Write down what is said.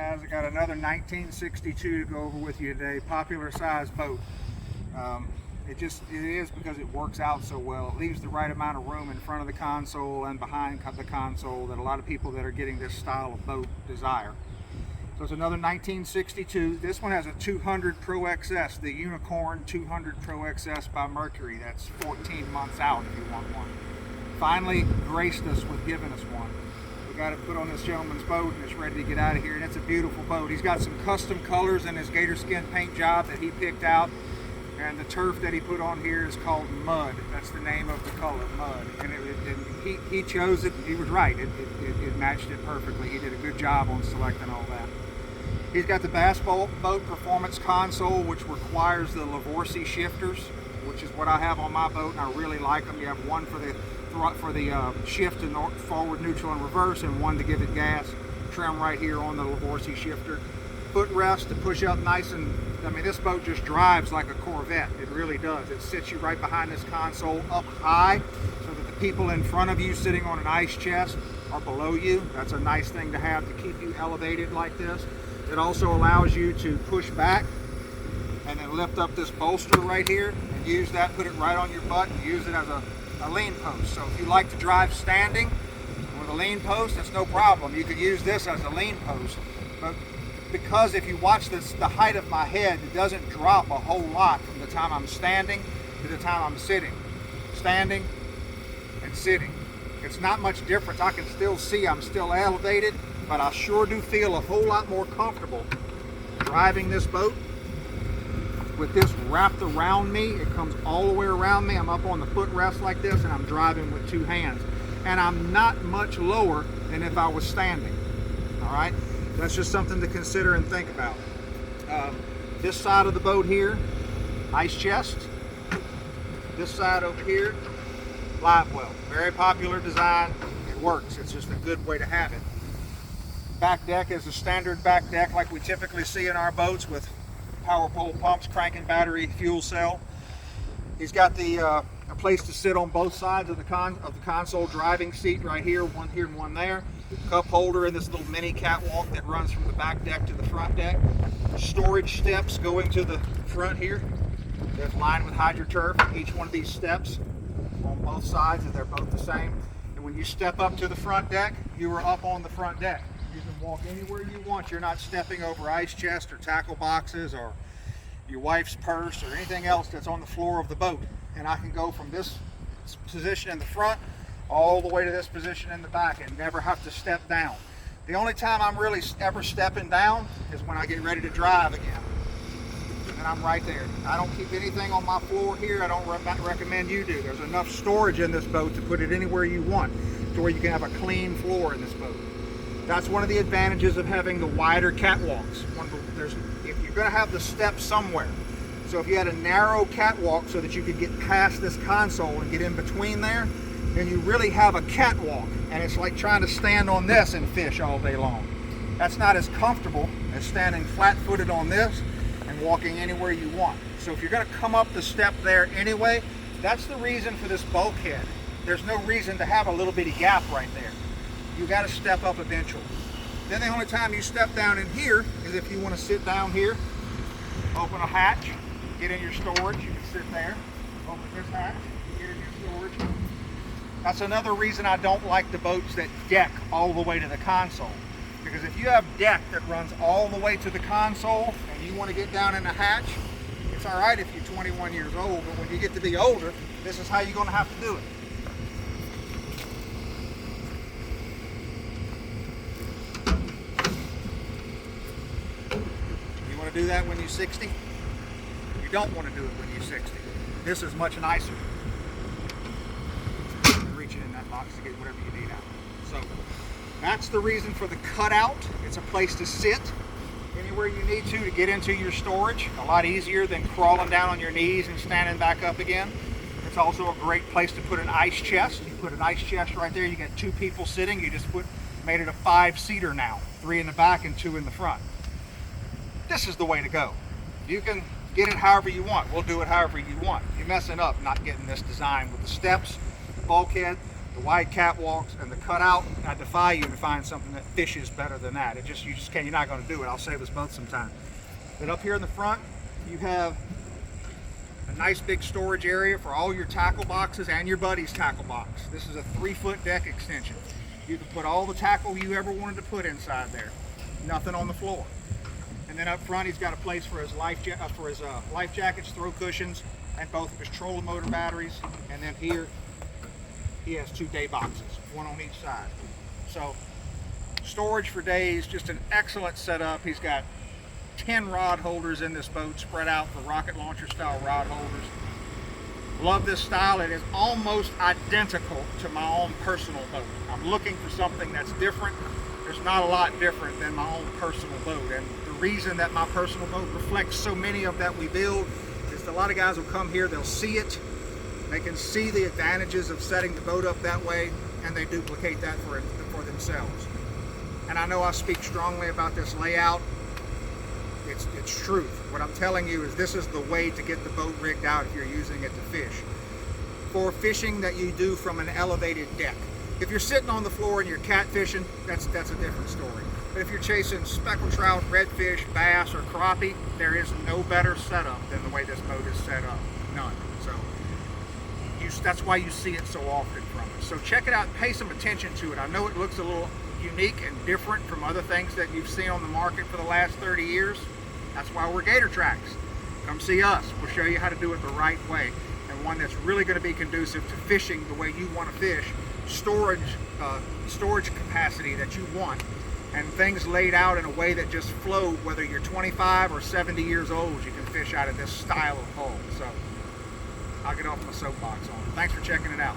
guys, I got another 1962 to go over with you today. Popular size boat. It is because it works out so well. It leaves the right amount of room in front of the console and behind the console that a lot of people that are getting this style of boat desire. So it's another 1962. This one has a 200 Pro XS, the Unicorn 200 Pro XS by Mercury. That's 14 months out if you want one. Finally graced us with giving us one. We got it put on this gentleman's boat and it's ready to get out of here, and it's a beautiful boat. He's got some custom colors in his gator skin paint job that he picked out, and the turf that he put on here is called Mud. That's the name of the color, Mud. And he chose it. He was right. It matched it perfectly. He did a good job on selecting all that. He's got the Bass Boat Performance console, which requires the Lavorsi shifters, which is what I have on my boat, and I really like them. You have one for the shift to forward, neutral, and reverse, and one to give it gas. Trim right here on the Lavorsi shifter. Footrest to push up nice, and I mean, this boat just drives like a Corvette. It really does. It sits you right behind this console up high so that the people in front of you sitting on an ice chest are below you. That's a nice thing to have to keep you elevated like this. It also allows you to push back and then lift up this bolster right here and use that, put it right on your butt, and use it as a lean post. So if you like to drive standing with a lean post, it's no problem. You could use this as a lean post. But because if you watch this, the height of my head, it doesn't drop a whole lot from the time I'm standing to the time I'm sitting. Standing and sitting. It's not much difference. I can still see I'm still elevated, but I sure do feel a whole lot more comfortable driving this boat with this wrapped around me. It comes all the way around me. I'm up on the footrest like this, and I'm driving with two hands. And I'm not much lower than if I was standing. All right? That's just something to consider and think about. This side of the boat here, ice chest. This side over here, live well. Very popular design. It works. It's just a good way to have it. Back deck is a standard back deck like we typically see in our boats with power pole pumps, cranking battery, fuel cell. He's got the a place to sit on both sides of the console, driving seat right here, one here and one there. Cup holder in this little mini catwalk that runs from the back deck to the front deck. Storage steps going to the front here. There's lined with HydroTurf. Each one of these steps on both sides, and they're both the same. And when you step up to the front deck, you are up on the front deck. You can walk anywhere you want. You're not stepping over ice chest or tackle boxes or your wife's purse or anything else that's on the floor of the boat. And I can go from this position in the front all the way to this position in the back and never have to step down. The only time I'm really ever stepping down is when I get ready to drive again. And I'm right there. I don't keep anything on my floor here. I don't recommend you do. There's enough storage in this boat to put it anywhere you want, to where you can have a clean floor in this boat. That's one of the advantages of having the wider catwalks. If you're going to have the steps somewhere, so if you had a narrow catwalk so that you could get past this console and get in between there, then you really have a catwalk, and it's like trying to stand on this and fish all day long. That's not as comfortable as standing flat-footed on this and walking anywhere you want. So if you're going to come up the step there anyway, that's the reason for this bulkhead. There's no reason to have a little bitty gap right there. You got to step up eventually. Then the only time you step down in here is if you want to sit down here, open a hatch, get in your storage. You can sit there, open this hatch, get in your storage. That's another reason I don't like the boats that deck all the way to the console. Because if you have deck that runs all the way to the console and you want to get down in the hatch, it's all right if you're 21 years old, but when you get to be older, this is how you're going to have to do it. You want to do that when you're 60? You don't want to do it when you're 60. This is much nicer. Reaching in that box to get whatever you need out. So that's the reason for the cutout. It's a place to sit anywhere you need to get into your storage. A lot easier than crawling down on your knees and standing back up again. It's also a great place to put an ice chest. You put an ice chest right there. You got two people sitting. You just made it a 5-seater now. 3 in the back and 2 in the front. This is the way to go. You can get it however you want. We'll do it however you want. You're messing up not getting this design with the steps, bulkhead. The wide catwalks and the cutout, I defy you to find something that fishes better than that. You just can't, you're not going to do it. I'll save us both some time. But up here in the front, you have a nice big storage area for all your tackle boxes and your buddy's tackle box. This is a 3-foot deck extension. You can put all the tackle you ever wanted to put inside there. Nothing on the floor. And then up front, he's got a place for his life jackets, throw cushions, and both of his trolling motor batteries. And then here, he has 2 day boxes, one on each side. So, storage for days, just an excellent setup. He's got 10 rod holders in this boat, spread out for rocket launcher style rod holders. Love this style. It is almost identical to my own personal boat. I'm looking for something that's different. There's not a lot different than my own personal boat. And the reason that my personal boat reflects so many of that we build is that a lot of guys will come here, they'll see it, they can see the advantages of setting the boat up that way, and they duplicate that for themselves. And I know I speak strongly about this layout. It's truth. What I'm telling you is this is the way to get the boat rigged out if you're using it to fish. For fishing that you do from an elevated deck. If you're sitting on the floor and you're catfishing, that's a different story. But if you're chasing speckled trout, redfish, bass, or crappie, there is no better setup than the way this boat is set up. None. So that's why you see it so often from us. So check it out and pay some attention to it. I know it looks a little unique and different from other things that you've seen on the market for the last 30 years. That's why we're Gator Trax. Come see us. We'll show you how to do it the right way, and one that's really going to be conducive to fishing the way you want to fish, storage capacity that you want, and things laid out in a way that just flow. Whether you're 25 or 70 years old, you can fish out of this style of hull. So I'll get off my soapbox on it. Thanks for checking it out.